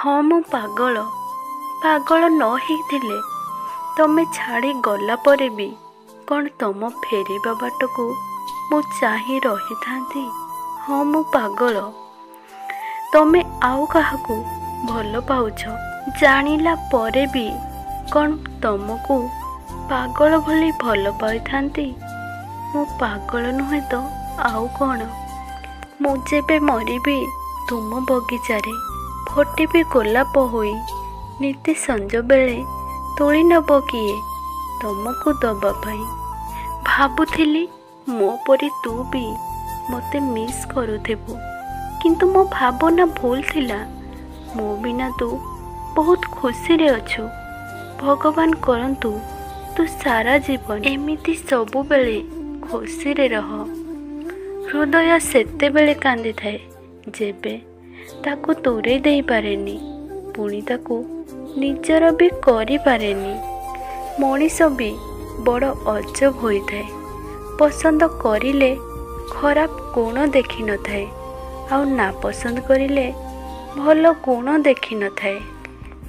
हाँ मु पागल पागल न होइथिले तमे छाड़ी गला परे भी कौन तुम फेरिबा बाट को मु चाही रही थांती। हाँ मु पागल तमे आउ काहाकू भल पाउछ जानिला परे भी कौन तुमको पागल भली भल पाई थांती। मु पागल नुहे तो आउ कौन मु जेबे मरिबी तुम बगीचारे फटिबी गोलाप होई नीति संज बेले तोली नब किए तुमको दबा पाई। भाबुथिली मो परी तू भी मते मिस करुथिबु किंतु मो भावना भूल थिला। मो बिना तू बहुत खुशी रे अछु। भगवान करंतु तू सारा जीवन एमिति सबु बेले खुशी रे रह। हृदय सेते बेले कांदी थाए जेबे ताकू तोरे देई पारेनी पुणी ताकू निजर भी करी पारेनी। मनीष भी बड़ अजब होई थाए पसंद करिले खराब गुण देखि न थाए आउ ना पसंद करिले भल गुण देखि न थाए।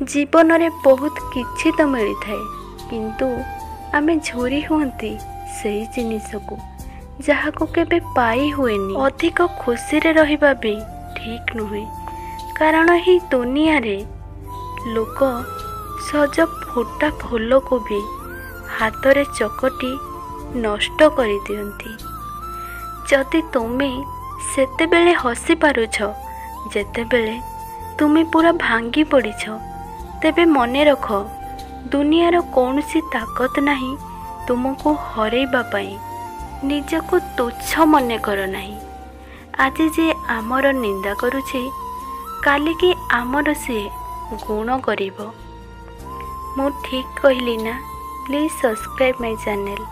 जीवन रे बहुत किछि तो मिली थाए किंतु आमे झोरी हुंती सेही जिनिस को जहा को केबे पाई हुएनी। अधिक खुशी रे रहिबा भी ठीक नुहे कारण ही दुनिया रे लोक सज फुटा फूल को भी हाथ रे चकटी नष्ट करि दियंती। जदि तुमे सेते बेले हसी पारुछ जेतेबेले तुमे पूरा भांगी पड़ीछ तेबे मने रख दुनियार कौनसी ताकत नहीं तुमको हरैबा पाई। निजको तुच्छ मने कर नहीं। आज जे आमर निंदा करुछे काली की आमर से गुण करिबो। मु ठीक कहली ना? Please subscribe my channel.